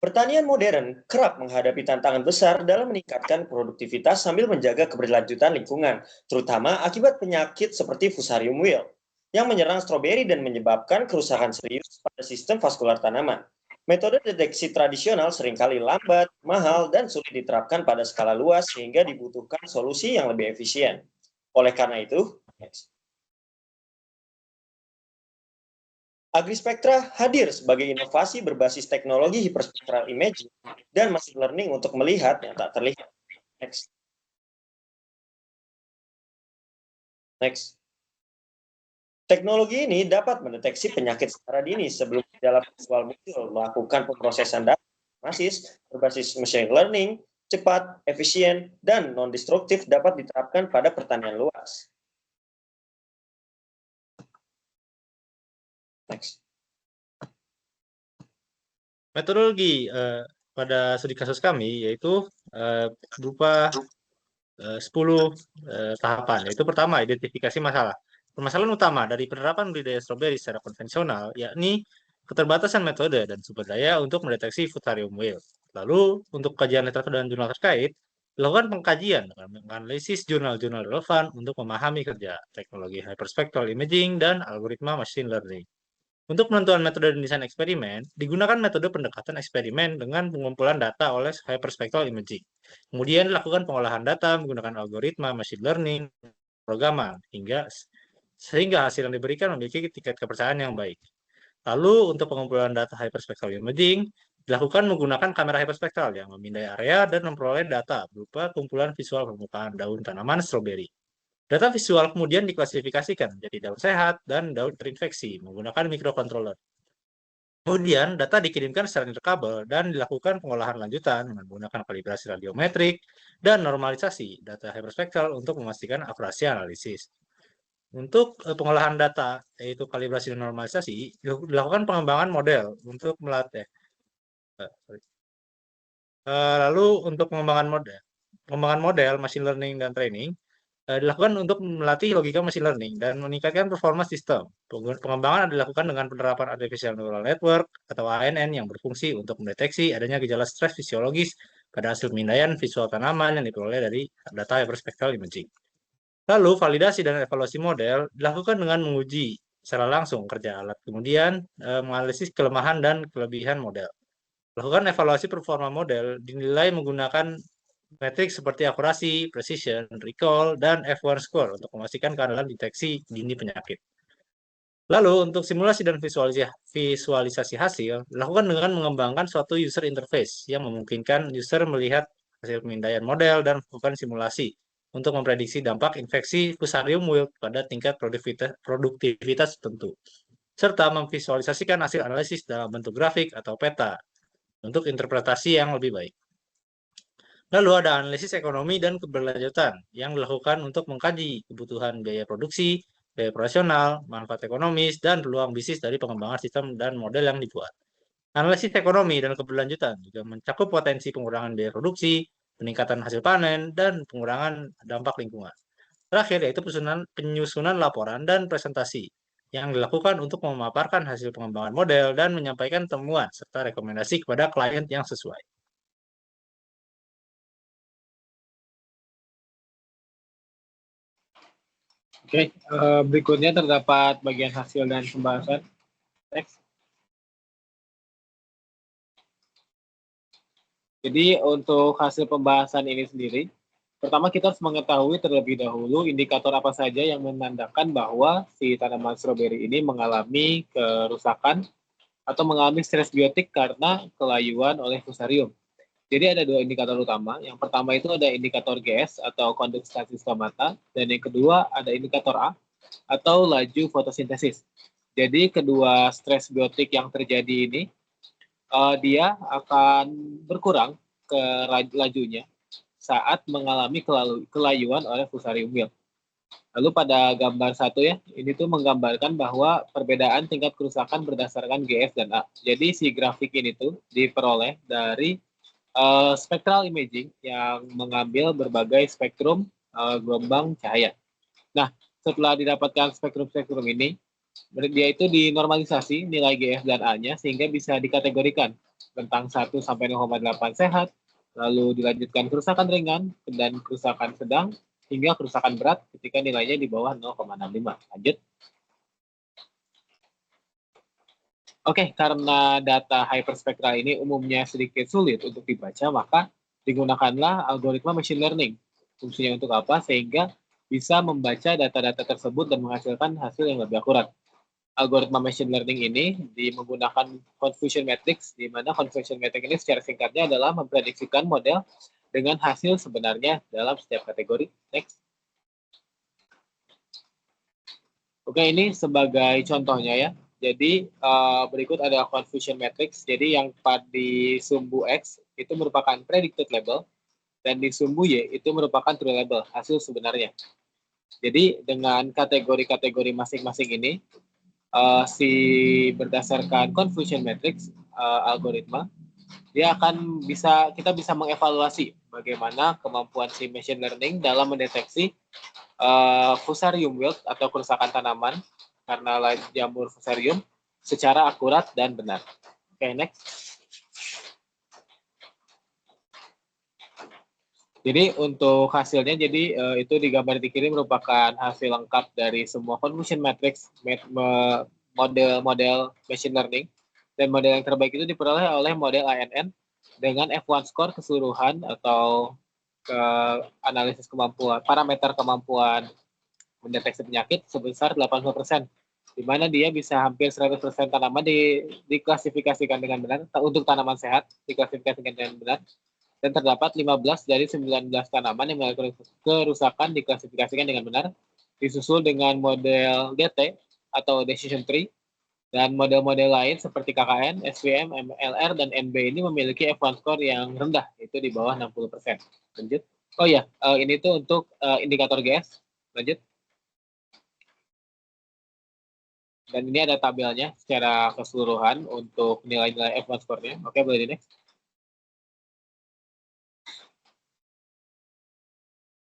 Pertanian modern kerap menghadapi tantangan besar dalam meningkatkan produktivitas sambil menjaga keberlanjutan lingkungan, terutama akibat penyakit seperti Fusarium wilt yang menyerang stroberi dan menyebabkan kerusakan serius pada sistem vaskular tanaman. Metode deteksi tradisional seringkali lambat, mahal, dan sulit diterapkan pada skala luas sehingga dibutuhkan solusi yang lebih efisien. Oleh karena itu, AgriSpectra hadir sebagai inovasi berbasis teknologi hyperspectral imaging dan machine learning untuk melihat yang tak terlihat. Next. Next. Teknologi ini dapat mendeteksi penyakit secara dini sebelum gejala visual muncul, melakukan pemrosesan data berbasis machine learning, cepat, efisien, dan non-destruktif dapat diterapkan pada pertanian luas. Next. Metodologi pada studi kasus kami yaitu berupa 10 tahapan. Yaitu pertama, identifikasi masalah. Permasalahan utama dari penerapan budidaya stroberi secara konvensional yakni keterbatasan metode dan sumber daya untuk mendeteksi Fusarium wilt. Lalu, untuk kajian literatur dan jurnal terkait, dilakukan pengkajian dengan menganalisis jurnal-jurnal relevan untuk memahami kerja teknologi hyperspectral imaging dan algoritma machine learning. Untuk penentuan metode dan desain eksperimen, digunakan metode pendekatan eksperimen dengan pengumpulan data oleh hyperspectral imaging. Kemudian dilakukan pengolahan data menggunakan algoritma machine learning, programan, sehingga hasil yang diberikan memiliki tingkat kepercayaan yang baik. Lalu untuk pengumpulan data hyperspectral imaging, dilakukan menggunakan kamera hyperspectral yang memindai area dan memperoleh data berupa kumpulan visual permukaan daun tanaman stroberi. Data visual kemudian diklasifikasikan menjadi daun sehat dan daun terinfeksi menggunakan microcontroller. Kemudian data dikirimkan secara nirkabel dan dilakukan pengolahan lanjutan dengan menggunakan kalibrasi radiometrik dan normalisasi data hyperspectral untuk memastikan akurasi analisis. Untuk pengolahan data, yaitu kalibrasi dan normalisasi, dilakukan pengembangan model untuk melatih. Lalu untuk pengembangan model, machine learning dan training, dilakukan untuk melatih logika machine learning dan meningkatkan performa sistem. Pengembangan dilakukan dengan penerapan artificial neural network atau ANN yang berfungsi untuk mendeteksi adanya gejala stres fisiologis pada hasil pemindaian visual tanaman yang diperoleh dari data hyperspectral imaging. Lalu validasi dan evaluasi model dilakukan dengan menguji secara langsung kerja alat, kemudian menganalisis kelemahan dan kelebihan model. Lakukan evaluasi performa model dinilai menggunakan metrik seperti akurasi, precision, recall, dan F1 score untuk memastikan keandalan deteksi dini penyakit. Lalu untuk simulasi dan visualisasi hasil, dilakukan dengan mengembangkan suatu user interface yang memungkinkan user melihat hasil pemindaian model dan melakukan simulasi untuk memprediksi dampak infeksi Fusarium wilt pada tingkat produktivitas tertentu, serta memvisualisasikan hasil analisis dalam bentuk grafik atau peta untuk interpretasi yang lebih baik. Lalu ada analisis ekonomi dan keberlanjutan yang dilakukan untuk mengkaji kebutuhan biaya produksi, biaya operasional, manfaat ekonomis, dan peluang bisnis dari pengembangan sistem dan model yang dibuat. Analisis ekonomi dan keberlanjutan juga mencakup potensi pengurangan biaya produksi, peningkatan hasil panen, dan pengurangan dampak lingkungan. Terakhir yaitu penyusunan laporan dan presentasi yang dilakukan untuk memaparkan hasil pengembangan model dan menyampaikan temuan serta rekomendasi kepada klien yang sesuai. Oke, berikutnya terdapat bagian hasil dan pembahasan. Next. Jadi untuk hasil pembahasan ini sendiri, pertama kita harus mengetahui terlebih dahulu indikator apa saja yang menandakan bahwa si tanaman stroberi ini mengalami kerusakan atau mengalami stres biotik karena kelayuan oleh Fusarium. Jadi ada dua indikator utama. Yang pertama itu ada indikator GS atau kondensasi stomata, dan yang kedua ada indikator A atau laju fotosintesis. Jadi kedua stres biotik yang terjadi ini dia akan berkurang ke lajunya saat mengalami kelayuan oleh Fusarium wilt. Lalu pada gambar 1 ya, ini tuh menggambarkan bahwa perbedaan tingkat kerusakan berdasarkan GS dan A. Jadi si grafik ini tuh diperoleh dari spectral imaging yang mengambil berbagai spektrum gelombang cahaya. Nah, setelah didapatkan spektrum-spektrum ini, dia itu dinormalisasi nilai GS dan A-nya sehingga bisa dikategorikan rentang 1 sampai 0,8 sehat, lalu dilanjutkan kerusakan ringan dan kerusakan sedang hingga kerusakan berat ketika nilainya di bawah 0,65. Lanjut. Oke, karena data hyperspektral ini umumnya sedikit sulit untuk dibaca, maka digunakanlah algoritma machine learning. Fungsinya untuk apa? Sehingga bisa membaca data-data tersebut dan menghasilkan hasil yang lebih akurat. Algoritma machine learning ini menggunakan confusion matrix, di mana confusion matrix ini secara singkatnya adalah memprediksikan model dengan hasil sebenarnya dalam setiap kategori. Next. Oke, ini sebagai contohnya ya. Jadi berikut ada confusion matrix. Jadi yang di sumbu X itu merupakan predicted label dan di sumbu Y itu merupakan true label, hasil sebenarnya. Jadi dengan kategori-kategori masing-masing ini berdasarkan confusion matrix algoritma, kita bisa mengevaluasi bagaimana kemampuan si machine learning dalam mendeteksi fusarium wilt atau kerusakan tanaman karena jamur fusarium secara akurat dan benar. Oke, next. Jadi untuk hasilnya, itu di gambar di kiri merupakan hasil lengkap dari semua confusion matrix model machine learning, dan model yang terbaik itu diperoleh oleh model ANN dengan F1 score keseluruhan atau analisis parameter kemampuan mendeteksi penyakit sebesar 80%, di mana dia bisa hampir 100% tanaman diklasifikasikan dengan benar, untuk tanaman sehat diklasifikasikan dengan benar, dan terdapat 15 dari 19 tanaman yang mengalami kerusakan diklasifikasikan dengan benar, disusul dengan model DT atau Decision Tree, dan model-model lain seperti KKN, SVM, MLR, dan NB ini memiliki F1 score yang rendah, yaitu di bawah 60%. Lanjut. Oh ya, ini tuh untuk indikator GS. Lanjut. Dan ini ada tabelnya secara keseluruhan untuk nilai-nilai F1 score-nya. Oke, boleh di next.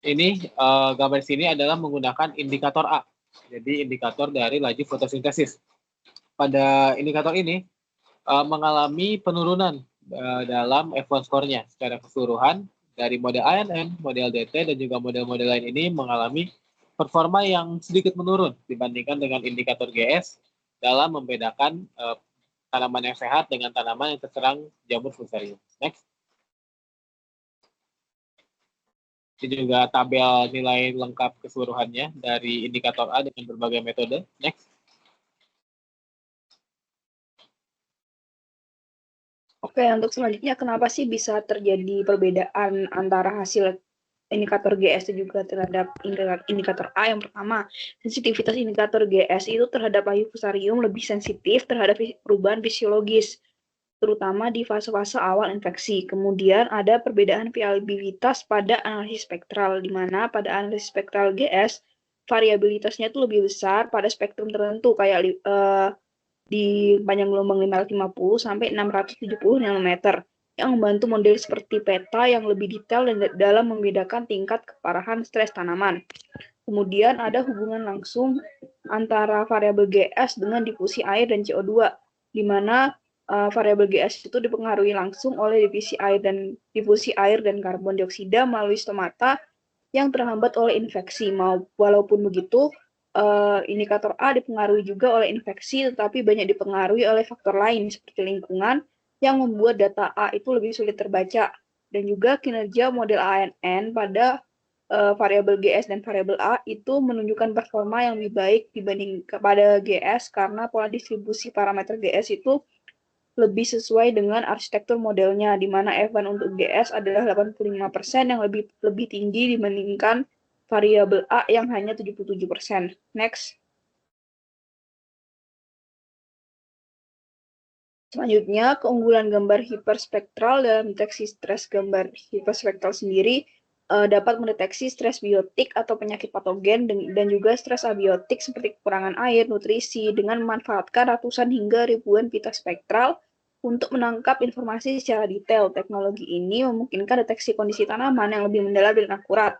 Ini gambar sini adalah menggunakan indikator A. Jadi indikator dari laju fotosintesis. Pada indikator ini mengalami penurunan dalam F1 score-nya secara keseluruhan dari model ANN, model DT, dan juga model-model lain ini mengalami performa yang sedikit menurun dibandingkan dengan indikator GS dalam membedakan tanaman yang sehat dengan tanaman yang terserang jamur fusarium. Next. Ini juga tabel nilai lengkap keseluruhannya dari indikator A dengan berbagai metode. Next. Oke, untuk selanjutnya kenapa sih bisa terjadi perbedaan antara hasil indikator GS dan juga terhadap indikator A? Yang pertama, sensitivitas indikator GS itu terhadap layu fusarium lebih sensitif terhadap perubahan fisiologis, terutama di fase-fase awal infeksi. Kemudian ada perbedaan variabilitas pada analisis spektral, di mana pada analisis spektral GS, variabilitasnya itu lebih besar pada spektrum tertentu, kayak di panjang gelombang 550 sampai 670 nanometer, yang membantu model seperti peta yang lebih detail dan dalam membedakan tingkat keparahan stres tanaman. Kemudian ada hubungan langsung antara variabel GS dengan difusi air dan CO2, di mana variabel GS itu dipengaruhi langsung oleh difusi air dan karbon dioksida melalui stomata yang terhambat oleh infeksi. Walaupun begitu, indikator A dipengaruhi juga oleh infeksi, tetapi banyak dipengaruhi oleh faktor lain seperti lingkungan yang membuat data A itu lebih sulit terbaca, dan juga kinerja model ANN pada variabel GS dan variabel A itu menunjukkan performa yang lebih baik dibanding kepada GS karena pola distribusi parameter GS itu lebih sesuai dengan arsitektur modelnya, di mana F1 untuk GS adalah 85% yang lebih tinggi dibandingkan variabel A yang hanya 77%. Next. Selanjutnya, keunggulan gambar hiperspektral dalam deteksi stres. Gambar hiperspektral sendiri dapat mendeteksi stres biotik atau penyakit patogen dan juga stres abiotik seperti kekurangan air, nutrisi, dengan memanfaatkan ratusan hingga ribuan pita spektral untuk menangkap informasi secara detail. Teknologi ini memungkinkan deteksi kondisi tanaman yang lebih mendalam dan akurat.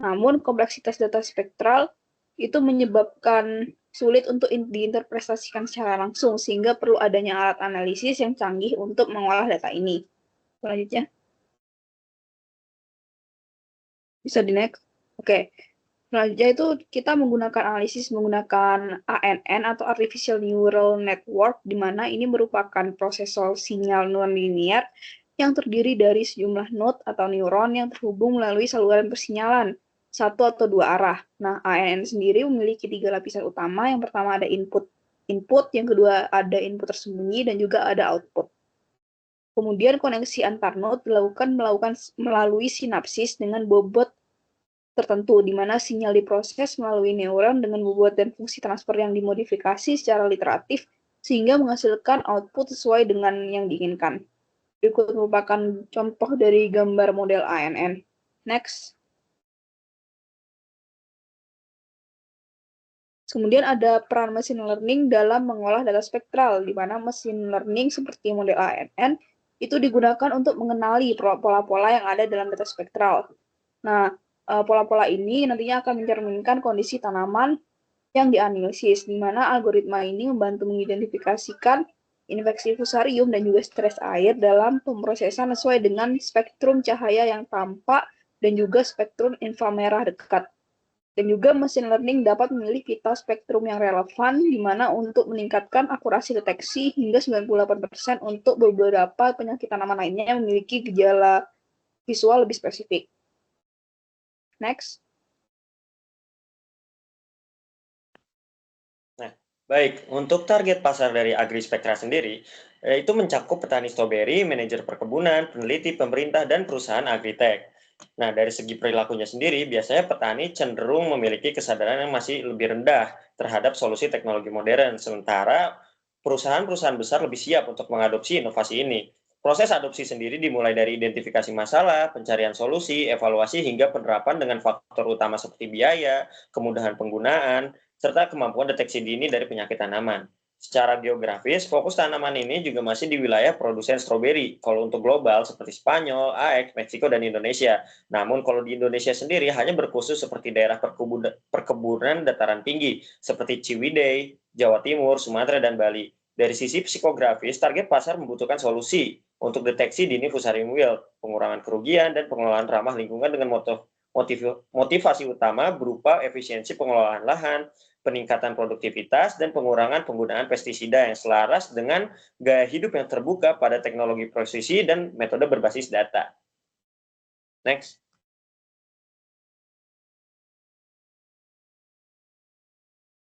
Namun, kompleksitas data spektral itu menyebabkan sulit untuk diinterpretasikan secara langsung, sehingga perlu adanya alat analisis yang canggih untuk mengolah data ini. Selanjutnya. Bisa di next? Oke. Selanjutnya itu kita menggunakan analisis menggunakan ANN atau Artificial Neural Network, di mana ini merupakan prosesor sinyal non-linear yang terdiri dari sejumlah node atau neuron yang terhubung melalui saluran persinyalan, satu atau dua arah. Nah, ANN sendiri memiliki 3 lapisan utama. Yang pertama ada input, yang kedua ada input tersembunyi, dan juga ada output. Kemudian koneksi antar node dilakukan melalui sinapsis dengan bobot tertentu, di mana sinyal diproses melalui neuron dengan bobot dan fungsi transfer yang dimodifikasi secara literatif sehingga menghasilkan output sesuai dengan yang diinginkan. Berikut merupakan contoh dari gambar model ANN. Next. Kemudian ada peran machine learning dalam mengolah data spektral, di mana machine learning seperti model ANN itu digunakan untuk mengenali pola-pola yang ada dalam data spektral. Nah, pola-pola ini nantinya akan mencerminkan kondisi tanaman yang dianalisis, di mana algoritma ini membantu mengidentifikasikan infeksi fusarium dan juga stres air dalam pemrosesan sesuai dengan spektrum cahaya yang tampak dan juga spektrum inframerah dekat. Dan juga machine learning dapat memilih pita spektrum yang relevan, di mana untuk meningkatkan akurasi deteksi hingga 98% untuk beberapa penyakit tanaman lainnya yang memiliki gejala visual lebih spesifik. Next. Nah, baik. Untuk target pasar dari AgriSpectra sendiri, itu mencakup petani stroberi, manajer perkebunan, peneliti, pemerintah, dan perusahaan agritech. Nah, dari segi perilakunya sendiri, biasanya petani cenderung memiliki kesadaran yang masih lebih rendah terhadap solusi teknologi modern, sementara perusahaan-perusahaan besar lebih siap untuk mengadopsi inovasi ini. Proses adopsi sendiri dimulai dari identifikasi masalah, pencarian solusi, evaluasi, hingga penerapan dengan faktor utama seperti biaya, kemudahan penggunaan, serta kemampuan deteksi dini dari penyakit tanaman. Secara geografis, fokus tanaman ini juga masih di wilayah produsen stroberi. Kalau untuk global seperti Spanyol, AX, Meksiko, dan Indonesia. Namun kalau di Indonesia sendiri hanya berkhusus seperti daerah perkebunan dataran tinggi seperti Ciwidey, Jawa Timur, Sumatera, dan Bali. Dari sisi psikografis, target pasar membutuhkan solusi untuk deteksi dini Fusarium wilt, pengurangan kerugian, dan pengelolaan ramah lingkungan dengan motivasi utama berupa efisiensi pengelolaan lahan, peningkatan produktivitas, dan pengurangan penggunaan pestisida yang selaras dengan gaya hidup yang terbuka pada teknologi presisi dan metode berbasis data. Next.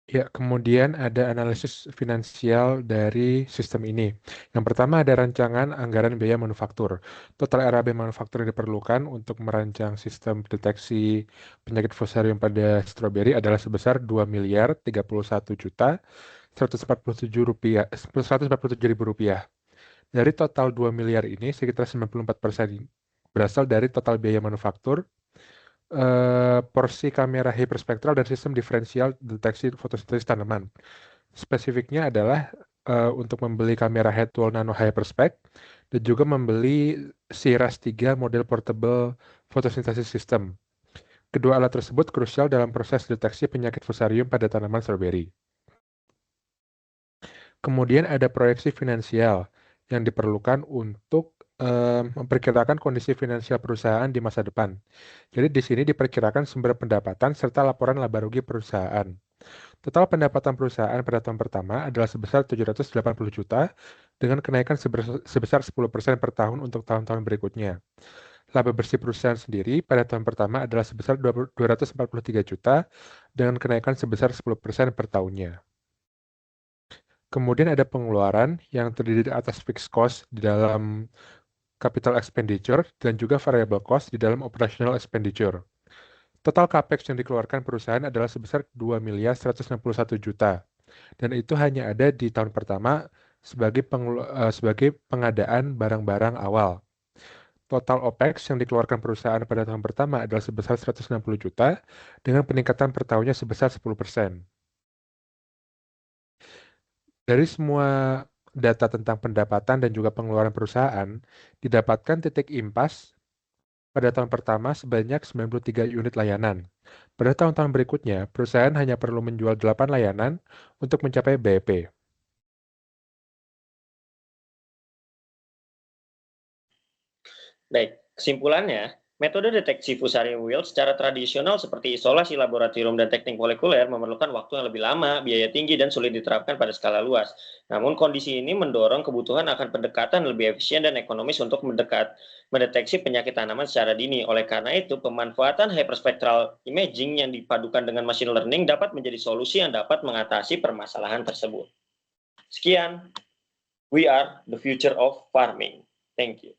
Ya, kemudian ada analisis finansial dari sistem ini. Yang pertama ada rancangan anggaran biaya manufaktur. Total RAB manufaktur yang diperlukan untuk merancang sistem deteksi penyakit fusarium pada stroberi adalah sebesar 2.031.147.147.000 rupiah. Dari total 2 miliar ini, sekitar 94% berasal dari total biaya manufaktur, porsi kamera hiperspektral dan sistem diferensial deteksi fotosintesis tanaman. Spesifiknya adalah untuk membeli kamera head tool nano hyperspec dan juga membeli CIRAS-3 model portable photosynthesis system. Kedua alat tersebut krusial dalam proses deteksi penyakit fusarium pada tanaman stroberi. Kemudian ada proyeksi finansial yang diperlukan untuk memperkirakan kondisi finansial perusahaan di masa depan. Jadi di sini diperkirakan sumber pendapatan serta laporan laba rugi perusahaan. Total pendapatan perusahaan pada tahun pertama adalah sebesar 780 juta dengan kenaikan sebesar 10% per tahun untuk tahun-tahun berikutnya. Laba bersih perusahaan sendiri pada tahun pertama adalah sebesar 243 juta dengan kenaikan sebesar 10% per tahunnya. Kemudian ada pengeluaran yang terdiri atas fixed cost di dalam capital expenditure dan juga variable cost di dalam operational expenditure. Total capex yang dikeluarkan perusahaan adalah sebesar 2.161 juta dan itu hanya ada di tahun pertama sebagai pengadaan barang-barang awal. Total OPEX yang dikeluarkan perusahaan pada tahun pertama adalah sebesar 160 juta dengan peningkatan per tahunnya sebesar 10%. Dari semua data tentang pendapatan dan juga pengeluaran perusahaan, didapatkan titik impas pada tahun pertama sebanyak 93 unit layanan. Pada tahun-tahun berikutnya, perusahaan hanya perlu menjual 8 layanan untuk mencapai BEP. Baik, kesimpulannya, metode deteksi Fusarium wilt secara tradisional seperti isolasi laboratorium dan teknik molekuler memerlukan waktu yang lebih lama, biaya tinggi, dan sulit diterapkan pada skala luas. Namun kondisi ini mendorong kebutuhan akan pendekatan lebih efisien dan ekonomis untuk mendeteksi penyakit tanaman secara dini. Oleh karena itu, pemanfaatan hyperspectral imaging yang dipadukan dengan machine learning dapat menjadi solusi yang dapat mengatasi permasalahan tersebut. Sekian, we are the future of farming. Thank you.